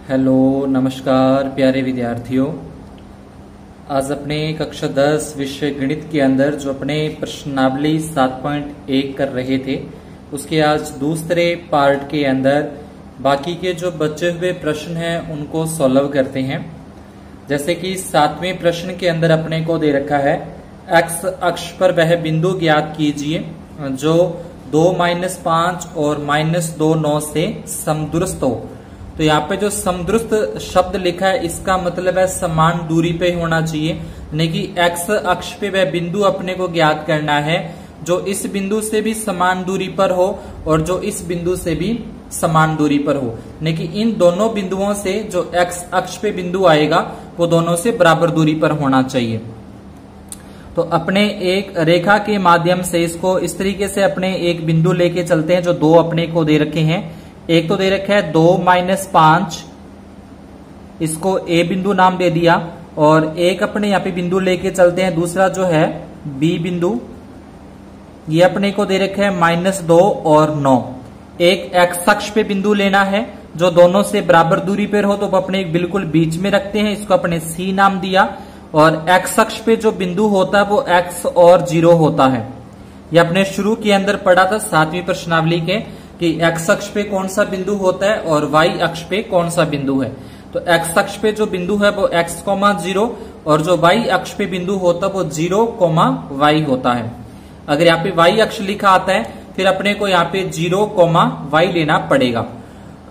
Hello नमस्कार प्यारे विद्यार्थियों। आज अपने कक्षा 10 विषय गणित के अंदर जो अपने प्रश्नावली 7.1 कर रहे थे उसके आज दूसरे पार्ट के अंदर बाकी के जो बचे हुए प्रश्न हैं उनको सॉल्व करते हैं। जैसे कि 7वें प्रश्न के अंदर अपने को दे रखा है एक्स अक्ष पर वह बिंदु ज्ञात कीजिए जो 2-5 और -2-9 से समदूरस्थ हो। तो यहाँ पे जो समदूरस्थ शब्द लिखा है इसका मतलब है समान दूरी पे होना चाहिए, यानी कि एक्स अक्ष पे वह बिंदु अपने को ज्ञात करना है जो इस बिंदु से भी समान दूरी पर हो और जो इस बिंदु से भी समान दूरी पर हो, यानी कि इन दोनों बिंदुओं से जो एक्स अक्ष पे बिंदु आएगा वो दोनों से बराबर दूरी पर होना चाहिए। तो अपने एक रेखा के माध्यम से इसको इस तरीके से अपने एक बिंदु लेके चलते हैं जो दो अपने को दे रखे हैं। एक तो दे रखा है 2-5, इसको ए बिंदु नाम दे दिया, और एक अपने यहाँ पे बिंदु लेके चलते हैं दूसरा जो है बी बिंदु, ये अपने को दे रखा है -2 और 9। एक एक्स अक्ष पे बिंदु लेना है जो दोनों से बराबर दूरी पर हो, तो अपने बिल्कुल बीच में रखते हैं, इसको अपने सी नाम दिया। और एक्स अक्ष पे जो बिंदु होता है वो एक्स और 0 होता है। ये अपने शुरू के अंदर पढ़ा था 7वीं प्रश्नावली के कि एक्स अक्ष पे कौन सा बिंदु होता है और वाई अक्ष पे कौन सा बिंदु है। तो एक्स अक्ष पे जो बिंदु है वो x,0 और जो वाई अक्ष पे बिंदु होता है वो 0,y होता है। अगर यहाँ पे वाई अक्ष लिखा आता है फिर अपने को यहाँ पे 0,y लेना पड़ेगा।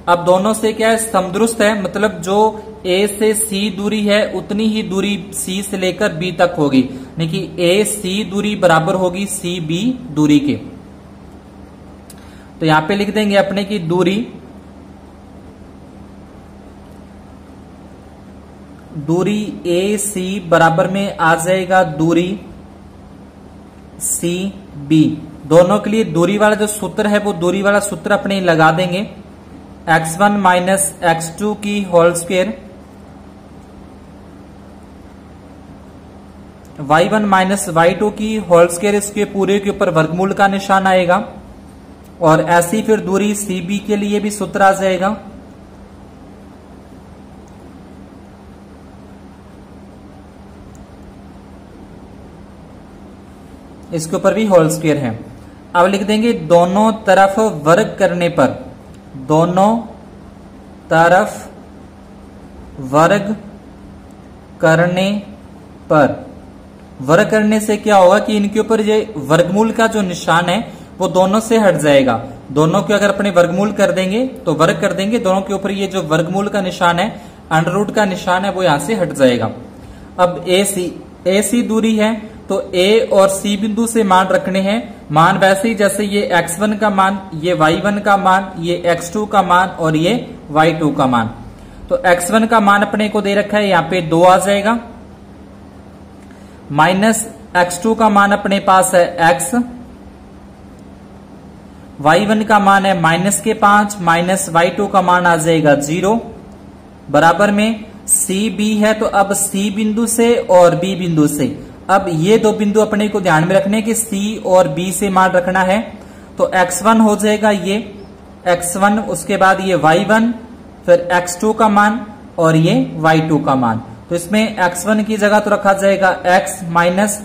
अब दोनों से क्या है, समदूरस्थ है, मतलब जो A से C दूरी है उतनी ही दूरी C से लेकर B तक होगी, यानी कि AC दूरी बराबर होगी CB दूरी के। तो यहां पे लिख देंगे अपने की दूरी AC बराबर में आ जाएगा दूरी CB। दोनों के लिए दूरी वाला जो सूत्र है वो दूरी वाला सूत्र अपने लगा देंगे, x1 - x2 की होल स्क्वायर, y1 - y2 की होल स्क्वायर, इसके पूरे के ऊपर वर्गमूल का निशान आएगा। और ऐसी फिर दूरी CB के लिए भी सूत्र आ जाएगा, इसके ऊपर भी होल स्क्वायर है। अब लिख देंगे दोनों तरफ वर्ग करने पर, दोनों तरफ वर्ग करने पर, वर्ग करने से क्या होगा कि इनके ऊपर ये वर्गमूल का जो निशान है वो दोनों से हट जाएगा। दोनों के अगर अपने वर्गमूल कर देंगे तो वर्ग कर देंगे, दोनों के ऊपर ये जो वर्गमूल का निशान है, अंडररूट का निशान है, वो यहां से हट जाएगा। अब AC दूरी है तो A और C बिंदु से मान रखने हैं। मान वैसे ही जैसे ये x1 का मान, ये y1 का मान, ये x2 का मान और ये y2 का मान। तो x1 का मान अपने को दे रखा है, यहाँ पे 2 आ जाएगा, माइनस x2 का मान अपने पास है x, y1 का मान है -5 माइनस y2 का मान आ जाएगा 0, बराबर में CB है। तो अब C बिंदु से और B बिंदु से, अब ये दो बिंदु अपने को ध्यान में रखने कि C और B से मान रखना है। तो x1 हो जाएगा ये x1, उसके बाद ये y1, फिर x2 का मान और ये y2 का मान। तो इसमें x1 की जगह तो रखा जाएगा x माइनस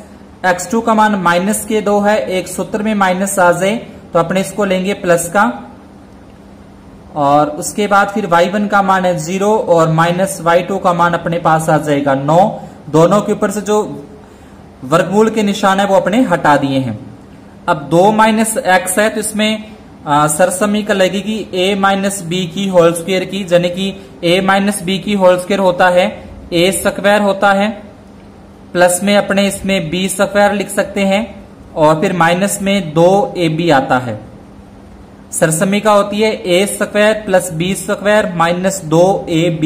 x2 का मान -2 है, एक सूत्र में माइनस आ जाए तो अपने इसको लेंगे प्लस का, और उसके बाद फिर y1 का मान है 0 और -y2 का मान अपने पास आ जाएगा 9। दोनों के ऊपर से जो वर्गमूल के निशान है वो अपने हटा दिए हैं। अब 2 - x है तो इसमें सरसमीकरण लगेगी a - b की होल स्क्वायर की, यानी कि a - b की होल स्क्वायर होता है a स्क्वायर होता है, प्लस में अपने इसमें b स्क्वायर लिख सकते हैं, और फिर माइनस में 2ab आता है। सरसमीकरण होती है a square plus b square -2ab।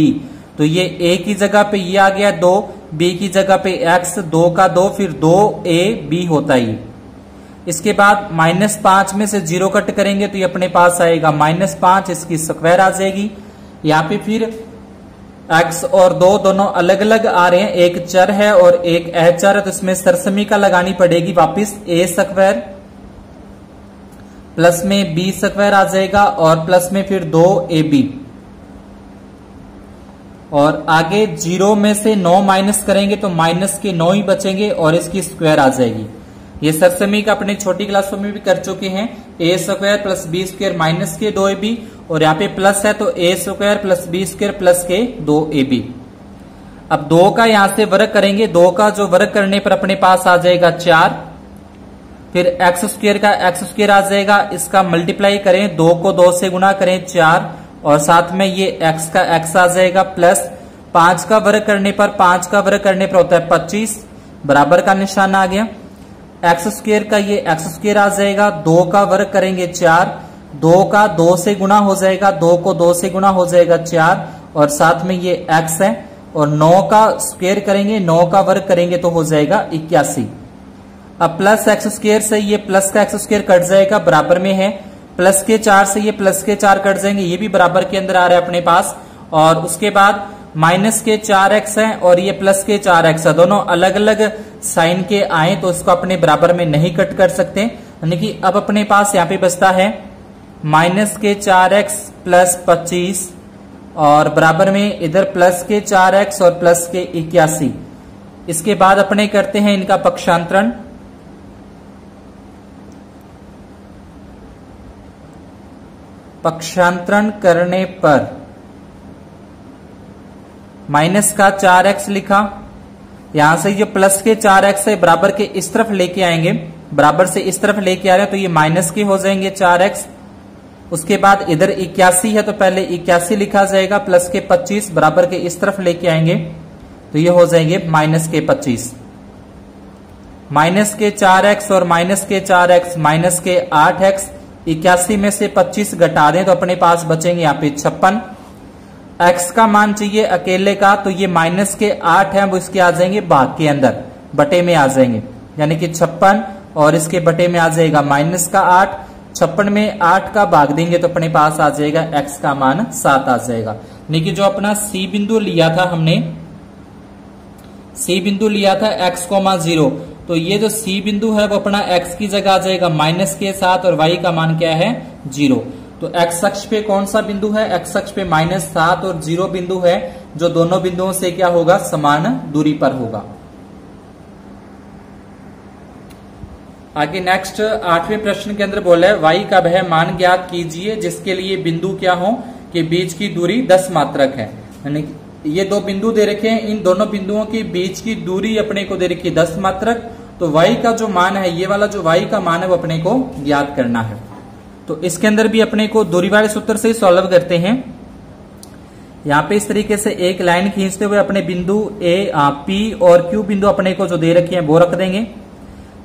तो ये a की जगह पे ये आ गया 2, b की जगह पे x, 2 का 2, फिर 2ab होता है। इसके बाद -5 में से 0 कट करेंगे तो ये अपने पास आएगा -5, इसकी स्क्वायर आ जाएगी। यहाँ पे फिर x और 2 दोनों अलग अलग आ रहे हैं, एक चर है और एक अचर है, तो इसमें सरसमीकरण लगानी पड़ेगी वापिस, a स्क्वायर प्लस में b स्क्वायर आ जाएगा और प्लस में फिर 2ab। और आगे 0 में से 9 माइनस करेंगे तो माइनस के 9 ही बचेंगे और इसकी स्क्वायर आ जाएगी। ये सरसमीक अपनी छोटी क्लासों में भी कर चुके हैं। A square plus B square minus के 2ab और यहाँ पे प्लस है तो A square plus B square plus के 2ab। अब 2 का यहां से वर्ग करेंगे, 2 का जो वर्ग करने पर अपने पास आ जाएगा 4, फिर एक्स स्क्वायर का एक्स स्क्वायर आ जाएगा, इसका मल्टीप्लाई करें, 2 को 2 से गुणा करें 4 और साथ में ये x का x आ जाएगा प्लस 5 का वर्ग करने पर 5 का वर्ग करने पर होता है 25, बराबर का निशान आ गया। एक्स स्क्वायर का ये एक्स स्क्वायर आ जाएगा, 2 का वर्ग करेंगे 4, 2 का 2 से गुणा हो जाएगा, 2 को 2 से गुणा हो जाएगा 4 और साथ में ये x है और 9 का स्क्वायर करेंगे, 9 का वर्ग करेंगे तो हो जाएगा 81। अब प्लस एक्स स्क्वायर से ये प्लस का एक्स स्क्वायर कट जाएगा, बराबर में है, प्लस के 4 से ये प्लस के 4 कट जाएंगे, ये भी बराबर के अंदर आ रहा है अपने पास। और उसके बाद माइनस के 4x है और ये प्लस के 4x है, दोनों अलग अलग साइन के आए तो इसको अपने बराबर में नहीं कट कर सकते, यानी कि अब अपने पास यहाँ पे बचता है माइनस के 4x प्लस 25 और बराबर में इधर प्लस के 4x और प्लस के 81। इसके बाद अपने करते हैं इनका पक्षांतरण। पक्षांतरण करने पर माइनस का 4x लिखा, यहां से ये प्लस के 4x है बराबर के इस तरफ लेके आएंगे, बराबर से इस तरफ लेके आ रहे हैं तो ये माइनस के हो जाएंगे 4x। उसके बाद इधर 81 है तो पहले 81 लिखा जाएगा, प्लस के 25 बराबर के इस तरफ लेके आएंगे तो ये हो जाएंगे माइनस के 25। माइनस के 4x और माइनस के 4x माइनस के 8x, 81 में से 25 घटा दें तो अपने पास बचेंगे यहाँ पे 56। x का मान चाहिए अकेले का तो ये माइनस के 8 है वो इसके आ जाएंगे भाग के अंदर, बटे में आ जाएंगे, यानी कि 56 और इसके बटे में आ जाएगा माइनस का 8। 56 में 8 का भाग देंगे तो अपने पास आ जाएगा x का मान 7 आ जाएगा। लेकिन जो अपना c बिंदु लिया था हमने, c बिंदु लिया था x, 0, तो ये जो c बिंदु है वो अपना x की जगह आ जाएगा माइनस के 7 और y का मान क्या है 0। तो x अक्ष पे कौन सा बिंदु है, x अक्ष पे -7 और 0 बिंदु है जो दोनों बिंदुओं से क्या होगा, समान दूरी पर होगा। आगे नेक्स्ट 8वें प्रश्न के अंदर बोला है y का वह मान ज्ञात कीजिए जिसके लिए बिंदु क्या हो कि बीच की दूरी 10 मात्रक है। यानी ये दो बिंदु दे रखे हैं, इन दोनों बिंदुओं के बीच की दूरी अपने को दे रखी है 10 मात्रक, तो y का जो मान है, ये वाला जो y का मान है वो अपने को ज्ञात करना है। तो इसके अंदर भी अपने को दूरी वाले सूत्र से सॉल्व करते हैं। यहाँ पे इस तरीके से एक लाइन खींचते हुए अपने बिंदु P और Q बिंदु अपने को जो दे रखे हैं वो रख देंगे।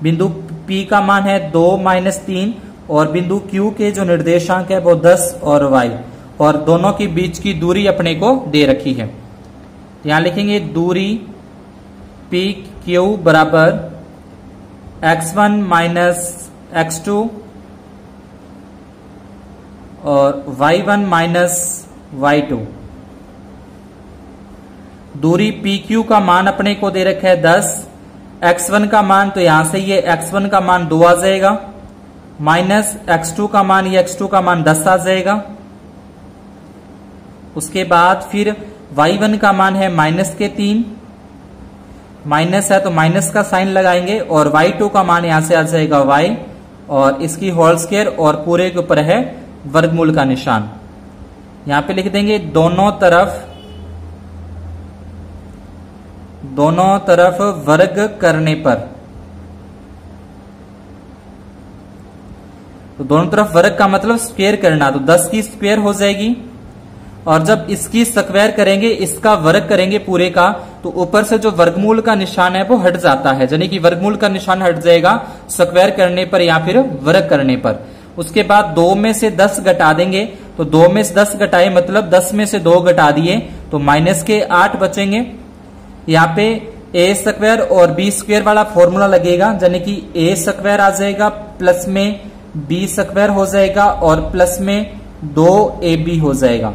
बिंदु P का मान है 2 - 3 और बिंदु Q के जो निर्देशांक है वो 10 और y, और दोनों के बीच की दूरी अपने को दे रखी है। यहां लिखेंगे दूरी PQ बराबर x1 - x2 और y1 - y2। दूरी PQ का मान अपने को दे रखा है 10, x1 का मान तो यहां से ये x1 का मान 2 आ जाएगा, माइनस x2 का मान, ये x2 का मान 10 आ जाएगा। उसके बाद फिर y1 का मान है -3, माइनस है तो माइनस का साइन लगाएंगे, और y2 का मान यहां से आ जाएगा y और इसकी होल स्क्वायर और पूरे के ऊपर है वर्गमूल का निशान। यहां पे लिख देंगे दोनों तरफ वर्ग करने पर, तो दोनों तरफ वर्ग का मतलब स्क्वायर करना, तो 10 की स्क्वायर हो जाएगी, और जब इसकी स्क्वायर करेंगे, इसका वर्ग करेंगे पूरे का, तो ऊपर से जो वर्गमूल का निशान है वो हट जाता है, यानी कि वर्गमूल का निशान हट जाएगा स्क्वायर करने पर या फिर वर्ग करने पर। उसके बाद 2 में से 10 घटा देंगे, तो 2 में से 10 घटाए मतलब 10 में से 2 घटा दिए तो माइनस के 8 बचेंगे। यहाँ पे a स्क्वायर और b स्क्वायर वाला फॉर्मूला लगेगा, यानी कि a स्क्वायर आ जाएगा प्लस में b स्क्वायर हो जाएगा और प्लस में 2ab हो जाएगा।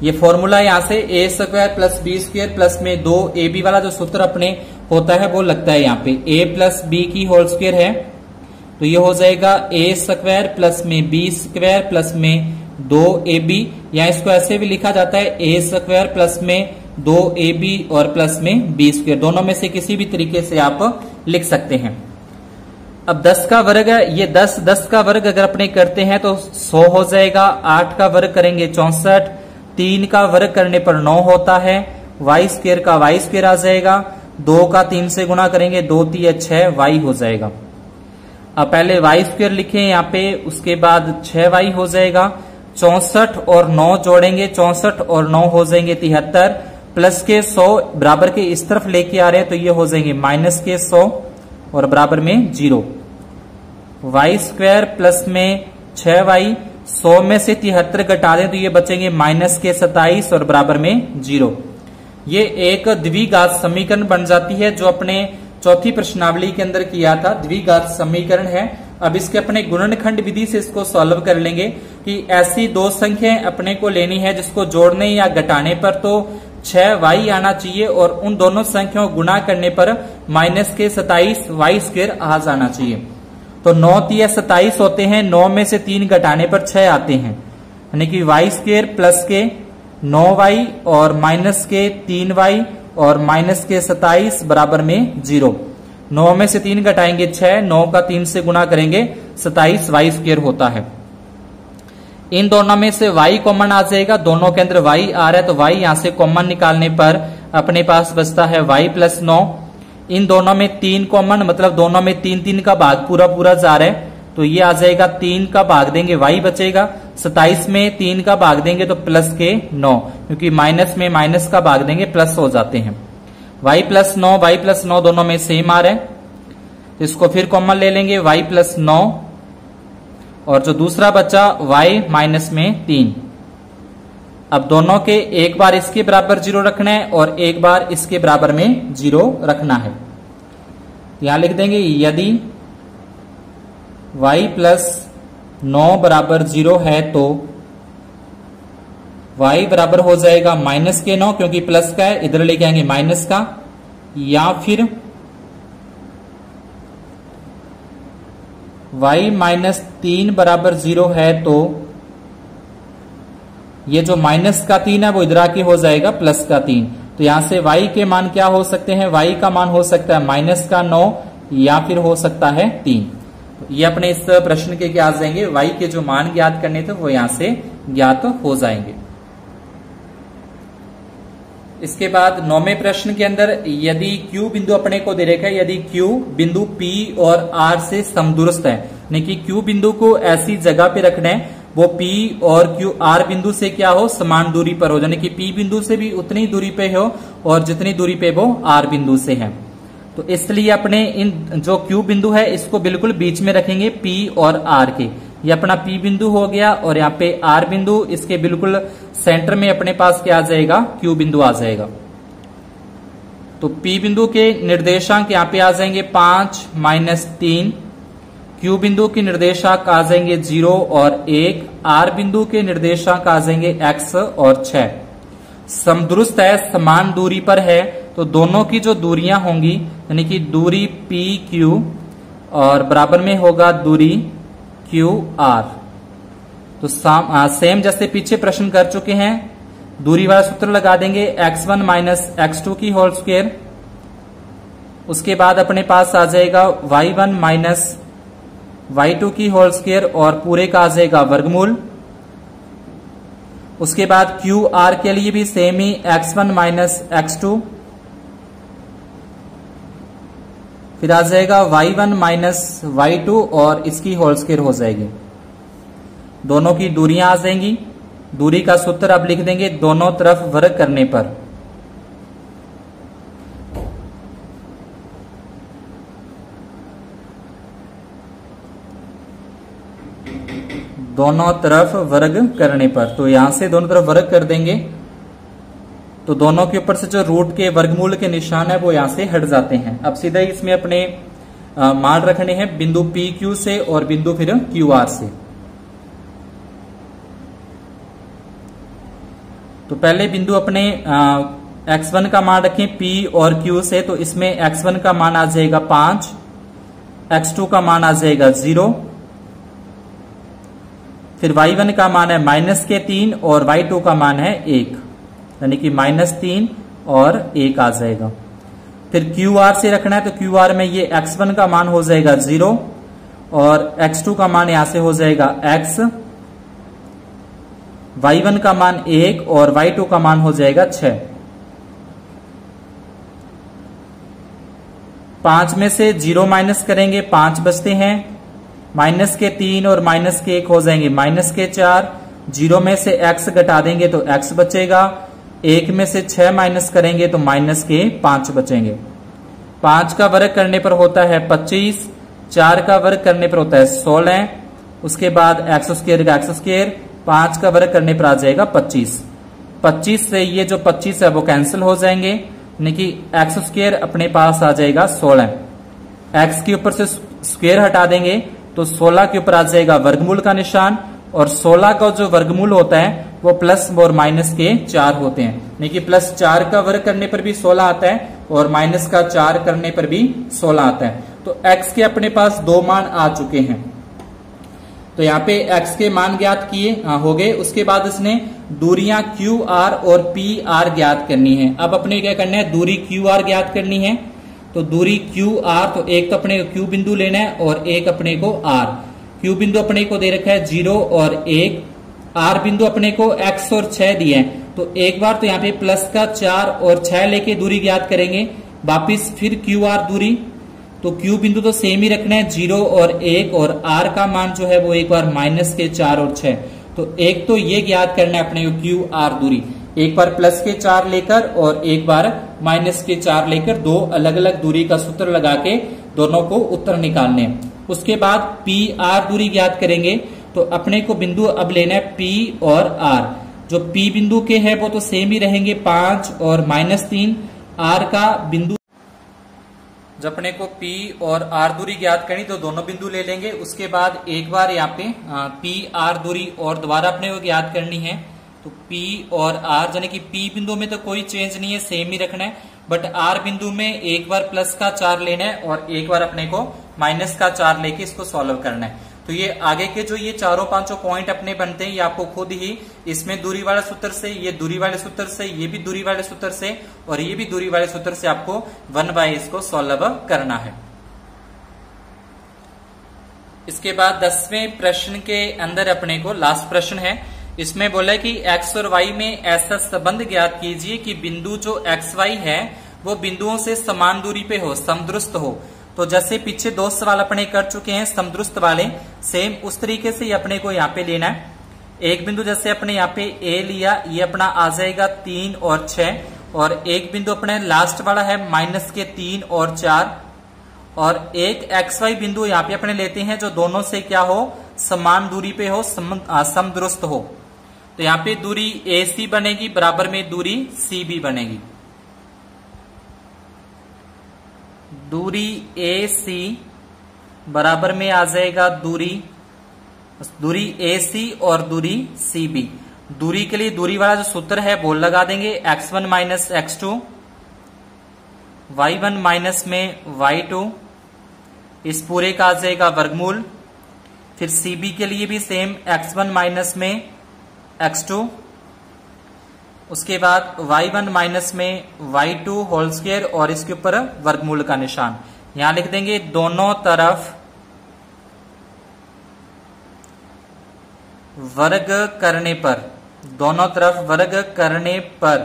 ये फॉर्मूला यहां से a square plus b square plus में 2ab वाला जो सूत्र अपने होता है वो लगता है। यहाँ पे a प्लस b की होल स्क्वायर है तो ये हो जाएगा a स्क्वायर प्लस में b स्क्वायर प्लस में 2ab, या इसको ऐसे भी लिखा जाता है ए स्क्वायर प्लस में 2ab और प्लस में बी स्क्वायर, दोनों में से किसी भी तरीके से आप लिख सकते हैं। अब 10 का वर्ग है, ये 10 का वर्ग अगर अपने करते हैं तो 100 हो जाएगा। 8 का वर्ग करेंगे 64, 3 का वर्ग करने पर 9 होता है, वाई स्क्वायर का वाई स्क्वायर आ जाएगा। 2 का 3 से गुणा करेंगे, 2 3 6 वाई हो जाएगा। अब पहले वाई स्क्वायर लिखे यहाँ पे, उसके बाद 6 वाई हो जाएगा। 64 और 9 जोड़ेंगे, 64 और 9 हो जाएंगे 73, प्लस के 100 बराबर के इस तरफ लेके आ रहे हैं तो ये हो जाएंगे माइनस के 100 और बराबर में 0। वाई स्क्वायर प्लस में 6 वाई, 100 में से 73 घटा दें तो ये बचेंगे माइनस के 27 और बराबर में 0। ये एक द्विघात समीकरण बन जाती है जो अपने चौथी प्रश्नावली के अंदर किया था, द्विघात समीकरण है। अब इसके अपने गुणनखंड विधि से इसको सॉल्व कर लेंगे कि ऐसी दो संख्याएं अपने को लेनी है जिसको जोड़ने या घटाने पर तो 6 वाई आना चाहिए और उन दोनों संख्याओं गुणा करने पर माइनस के 27 वाई स्क्वायर आ जाना चाहिए। तो 9 3 27 होते हैं, 9 में से 3 घटाने पर 6 आते हैं, यानी कि वाई स्क्वायर प्लस के 9 वाई और माइनस के 3 वाई और माइनस के 27 बराबर में 0। 9 में से 3 घटाएंगे 6, 9 का 3 से गुणा करेंगे 27 वाई स्क्वायर होता है। इन दोनों में से y कॉमन आ जाएगा, दोनों के अंदर y आ रहा है तो y यहां से कॉमन निकालने पर अपने पास बचता है y प्लस 9। इन दोनों में 3 कॉमन, मतलब दोनों में 3 3 का भाग पूरा पूरा जा रहा है तो ये आ जाएगा 3 का भाग देंगे y बचेगा, 27 में 3 का भाग देंगे तो प्लस के 9, क्योंकि माइनस में माइनस का भाग देंगे प्लस हो जाते हैं। y प्लस 9 दोनों में सेम आ रहा है तो इसको फिर कॉमन ले लेंगे, y प्लस 9 और जो दूसरा बचा y माइनस में 3। अब दोनों के एक बार इसके बराबर 0 रखना है और एक बार इसके बराबर में 0 रखना है। यहां लिख देंगे यदि y प्लस 9 बराबर 0 है तो y बराबर हो जाएगा माइनस के 9, क्योंकि प्लस का है इधर लेके आएंगे माइनस का, या फिर y माइनस 3 बराबर 0 है तो ये जो माइनस का 3 है वो इधर आके हो जाएगा प्लस का 3। तो यहां से y के मान क्या हो सकते हैं, y का मान हो सकता है माइनस का 9 या फिर हो सकता है 3। तो ये अपने इस प्रश्न के क्या आ जाएंगे, y के जो मान ज्ञात करने थे वो यहां से ज्ञात हो जाएंगे। इसके बाद 9वें प्रश्न के अंदर यदि Q बिंदु अपने को दे रखा है, यदि Q बिंदु P और R से समदूरस्थ है, यानी कि Q बिंदु को ऐसी जगह पे रखना है वो P और Q R बिंदु से क्या हो, समान दूरी पर हो, यानी कि P बिंदु से भी उतनी दूरी पे हो और जितनी दूरी पे वो R बिंदु से है। तो इसलिए अपने इन जो Q बिंदु है इसको बिल्कुल बीच में रखेंगे P और R के। ये अपना P बिंदु हो गया और यहाँ पे R बिंदु, इसके बिल्कुल सेंटर में अपने पास क्या आ जाएगा, Q बिंदु आ जाएगा। तो P बिंदु के निर्देशांक यहाँ पे आ जाएंगे 5 माइनस 3, Q बिंदु के निर्देशांक आ जाएंगे 0 और 1, R बिंदु के निर्देशांक आ जाएंगे x और 6। समदूरस्थ है, समान दूरी पर है, तो दोनों की जो दूरियां होंगी यानी कि दूरी PQ और बराबर में होगा दूरी QR। तो सेम जैसे पीछे प्रश्न कर चुके हैं, दूरी वाला सूत्र लगा देंगे x1 माइनस x2 की होल स्क्वायर। उसके बाद अपने पास आ जाएगा y1 माइनस y2 की होल स्क्वायर और पूरे का आ जाएगा वर्गमूल। उसके बाद QR के लिए भी सेम ही x1 माइनस x2, फिर आ जाएगा y1 माइनस y2 और इसकी होल स्क्वायर हो जाएगी। दोनों की दूरियां आ जाएंगी, दूरी का सूत्र अब लिख देंगे दोनों तरफ वर्ग करने पर। दोनों तरफ वर्ग करने पर, तो यहां से दोनों तरफ वर्ग कर देंगे तो दोनों के ऊपर से जो रूट के वर्गमूल के निशान है वो यहां से हट जाते हैं। अब सीधा ही इसमें अपने मान रखने हैं बिंदु PQ से और बिंदु फिर QR से। तो पहले बिंदु अपने x1 का मान रखें P और Q से, तो इसमें x1 का मान आ जाएगा 5, x2 का मान आ जाएगा 0 फिर y1 का मान है -3 और y2 का मान है 1, यानी कि -3 और 1 आ जाएगा। फिर QR से रखना है तो QR में ये x1 का मान हो जाएगा 0 और x2 का मान यहां से हो जाएगा x, y1 का मान 1 और y2 का मान हो जाएगा 6। 5 में से 0 माइनस करेंगे, 5 बचते हैं, -3 और -1 हो जाएंगे -4, 0 में से x घटा देंगे तो x बचेगा, 1 में से 6 माइनस करेंगे तो -5 बचेंगे। 5 का वर्ग करने पर होता है 25, 4 का वर्ग करने पर होता है 16, उसके बाद x² का x², 5 का वर्ग करने पर आ जाएगा 25। 25 से ये जो 25 है वो कैंसिल हो जाएंगे, यानी कि x² अपने पास आ जाएगा 16। x के ऊपर से स्क्वायर हटा देंगे तो 16 के ऊपर आ जाएगा वर्गमूल का निशान, और 16 का जो वर्गमूल होता है वो प्लस और माइनस के 4 होते हैं, यानी कि +4 का वर्ग करने पर भी 16 आता है और -4 करने पर भी 16 आता है। तो x के अपने पास 2 मान आ चुके हैं। तो यहाँ पे x के मान ज्ञात किए हो गए। उसके बाद इसने दूरियां QR और PR ज्ञात करनी है। अब अपने क्या करना है, दूरी QR ज्ञात करनी है। तो दूरी QR, तो एक तो अपने को Q बिंदु लेना है और एक अपने को R। Q बिंदु अपने को दे रखा है 0 और 1, R बिंदु अपने को x और 6 दिए हैं। तो एक बार तो यहाँ पे +4 और 6 लेके दूरी ज्ञात करेंगे, वापिस फिर QR दूरी। तो Q बिंदु तो सेम ही रखना है 0 और 1, और R का मान जो है वो एक बार -4 और 6। तो एक तो ये ज्ञात करना है अपने को QR दूरी, एक बार +4 लेकर और एक बार -4 लेकर, 2 अलग अलग दूरी का सूत्र लगा के दोनों को उत्तर निकालने हैं। उसके बाद PR दूरी ज्ञात करेंगे। तो अपने को बिंदु अब लेना है P और R। जो P बिंदु के हैं वो तो सेम ही रहेंगे 5 और -3। R का बिंदु, जब अपने को P और R दूरी ज्ञात करनी तो दोनों बिंदु ले लेंगे। उसके बाद एक बार यहाँ पे PR दूरी और दोबारा अपने को ज्ञात करनी है। तो P और R, यानी कि P बिंदु में तो कोई चेंज नहीं है, सेम ही रखना है, बट R बिंदु में एक बार +4 लेना है और एक बार अपने को -4 लेके इसको सॉल्व करना है। तो ये आगे के जो ये 4-5 पॉइंट अपने बनते हैं, ये आपको खुद ही इसमें दूरी वाले सूत्र से, ये दूरी वाले सूत्र से, ये भी दूरी वाले सूत्र से और ये भी दूरी वाले सूत्र से आपको 1 बाय इसको सॉल्व करना है। इसके बाद 10वें प्रश्न के अंदर अपने को लास्ट प्रश्न है। इसमें बोला है कि x और y में ऐसा संबंध ज्ञात कीजिए कि बिंदु जो xy है वो बिंदुओं से समान दूरी पे हो, समदुरुस्त हो। तो जैसे पीछे 2 सवाल अपने कर चुके हैं समदुरुस्त वाले, सेम उस तरीके से अपने को यहाँ पे लेना है। एक बिंदु जैसे अपने यहाँ पे A लिया, ये अपना आ जाएगा 3 और 6, और एक बिंदु अपने लास्ट वाला है -3 और 4, और एक XY बिंदु यहाँ पे अपने लेते हैं जो दोनों से क्या हो, समान दूरी पे हो, समदुरुस्त हो। तो यहाँ पे दूरी AC बनेगी, बराबर में दूरी CB बनेगी। दूरी AC बराबर में आ जाएगा दूरी AC और दूरी CB। दूरी के लिए दूरी वाला जो सूत्र है वो लगा देंगे, x1 minus x2, y1 minus में y2, इस पूरे का आ जाएगा वर्गमूल। फिर CB के लिए भी सेम, x1 माइनस में x2, उसके बाद y1 माइनस में y2 होल स्क्वायर और इसके ऊपर वर्गमूल का निशान। यहां लिख देंगे दोनों तरफ वर्ग करने पर, दोनों तरफ वर्ग करने पर।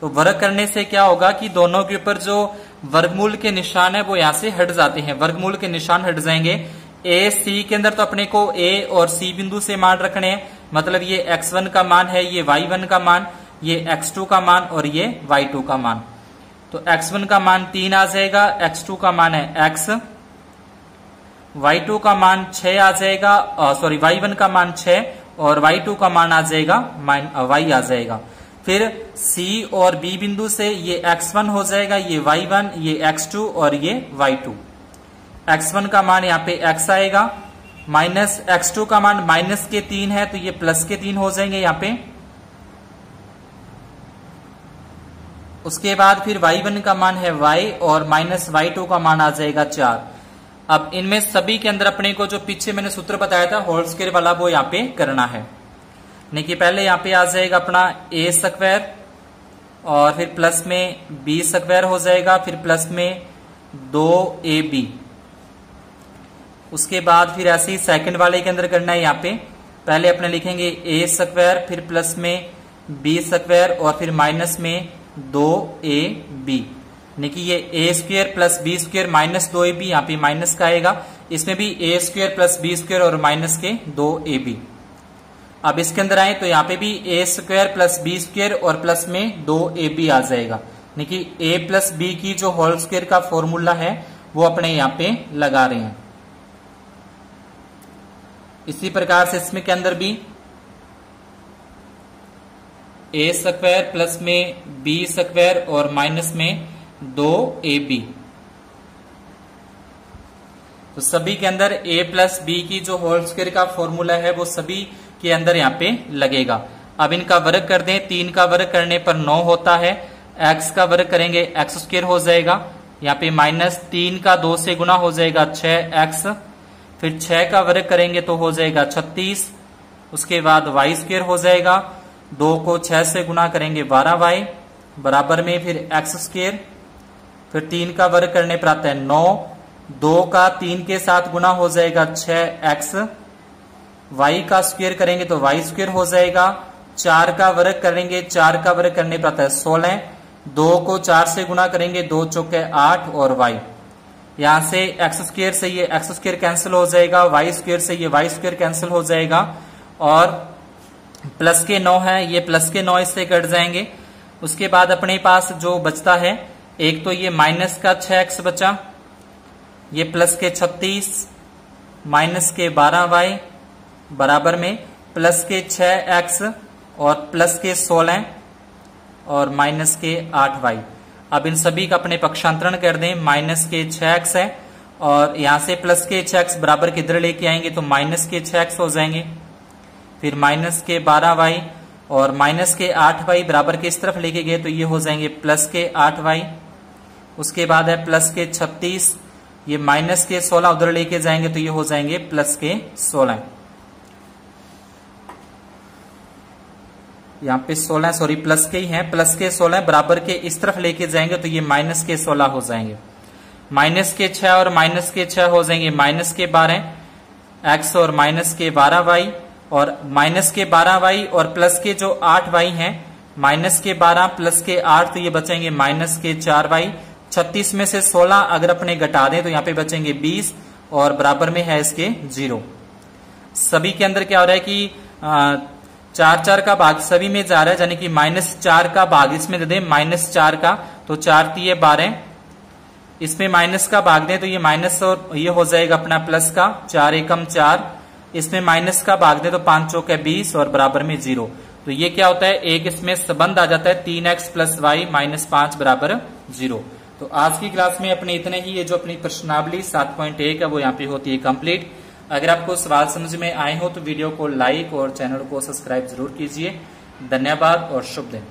तो वर्ग करने से क्या होगा कि दोनों के ऊपर जो वर्गमूल के निशान है वो यहां से हट जाते हैं, वर्गमूल के निशान हट जाएंगे। A C के अंदर तो अपने को A और C बिंदु से मान रखने हैं, मतलब ये x1 का मान है, ये y1 का मान, ये x2 का मान और ये y2 का मान। तो x1 का मान 3 आ जाएगा, x2 का मान है x, y2 का मान 6 आ जाएगा, सॉरी y1 का मान 6 और y2 का मान आ जाएगा y आ जाएगा। फिर C और B बिंदु से ये x1 हो जाएगा, ये y1, ये x2 और ये y2। x1 का मान यहाँ पे x आएगा, माइनस x2 का मान -3 है तो ये +3 हो जाएंगे यहाँ पे। उसके बाद फिर y1 का मान है y और -y2 का मान आ जाएगा 4। अब इनमें सभी के अंदर अपने को जो पीछे मैंने सूत्र बताया था होल स्क्वायर वाला वो यहाँ पे करना है। यानी कि पहले यहाँ पे आ जाएगा अपना ए स्क्वायर और फिर प्लस में बी स्क्वायर हो जाएगा, फिर प्लस में 2ab। उसके बाद फिर ऐसे ही सेकंड वाले के अंदर करना है। यहाँ पे पहले अपने लिखेंगे ए स्क्वायर, फिर प्लस में बी स्क्वायर और फिर माइनस में 2ab। यानी कि ये A square plus B square minus 2ab, यहाँ पे माइनस का आएगा। इसमें भी A square plus B square और माइनस के 2ab। अब इसके अंदर आए तो यहाँ पे भी A square plus B square और प्लस में 2ab आ जाएगा। यानी कि ए प्लस बी की जो होल स्क्वायर का फॉर्मूला है वो अपने यहाँ पे लगा रहे हैं। इसी प्रकार से इसमें के अंदर भी ए स्क्वायर प्लस में बी स्क्वायर और माइनस में 2ab। तो सभी के अंदर a प्लस बी की जो होल स्क्वायर का फॉर्मूला है वो सभी के अंदर यहाँ पे लगेगा। अब इनका वर्ग कर दें, 3 का वर्ग करने पर 9 होता है, x का वर्ग करेंगे एक्स स्क्वायर हो जाएगा। यहाँ पे माइनस 3 का 2 से गुना हो जाएगा 6x, फिर 6 का वर्ग करेंगे तो हो जाएगा 36। उसके बाद y स्क्वायर हो जाएगा, 2 को 6 से गुना करेंगे 12y बराबर में फिर x स्क्वायर, फिर 3 का वर्ग करने पर आता है 9, 2 का 3 के साथ गुना हो जाएगा 6x, y का स्क्वायर करेंगे तो y स्क्वायर हो जाएगा, 4 का वर्ग करेंगे, 4 का वर्ग करने पर आता है 16, 2 को 4 से गुना करेंगे 2 चौके 8 और y। यहां से एक्स स्क्वायर से ये एक्स स्क्वायर कैंसिल हो जाएगा, वाई स्क्वायर से ये वाई स्क्वायर कैंसिल हो जाएगा और प्लस के 9 है, ये प्लस के 9 इससे कट जाएंगे। उसके बाद अपने पास जो बचता है, एक तो ये माइनस का 6x बचा, ये प्लस के 36 माइनस के 12y बराबर में प्लस के 6x और प्लस के 16 और माइनस के 8y। अब इन सभी का अपने पक्षांतरण कर दें, माइनस के 6x है और यहां से प्लस के 6x बराबर किधर लेके आएंगे तो माइनस के 6x हो जाएंगे, फिर माइनस के 12y और माइनस के 8y बराबर के इस तरफ लेके गए तो ये हो जाएंगे प्लस के 8y। उसके बाद है प्लस के 36, ये माइनस के 16 उधर लेके जाएंगे तो ये हो जाएंगे प्लस के 16। यहाँ पे 16 सॉरी प्लस के ही हैं, प्लस के 16 बराबर के इस तरफ लेके जाएंगे तो ये माइनस के 16 हो जाएंगे। माइनस के 6 और माइनस के 6 हो जाएंगे माइनस के 12 x और माइनस के 12y और माइनस के 12y और प्लस के जो 8y हैं, माइनस के 12 प्लस के 8 तो ये बचेंगे माइनस के 4y। 36 में से 16 अगर अपने घटा दें तो यहाँ पे बचेंगे 20 और बराबर में है इसके 0। सभी के अंदर क्या हो रहा है कि 4 का भाग सभी में जा रहा है, यानी कि -4 का भाग इसमें दे दें, -4 का तो 4 × 12, इसमें माइनस का भाग दें तो ये माइनस और ये हो जाएगा अपना प्लस का 4 एकम 4, इसमें माइनस का भाग दें तो 5 चौके 20 और बराबर में 0। तो ये क्या होता है, एक इसमें संबंध आ जाता है 3x + y - 5 बराबर 0। तो आज की क्लास में अपने इतने ही, ये जो अपनी प्रश्नावली 7.1 है वो यहाँ पे होती है कंप्लीट। अगर आपको सवाल समझ में आए हो तो वीडियो को लाइक और चैनल को सब्सक्राइब जरूर कीजिए। धन्यवाद और शुभ दिन।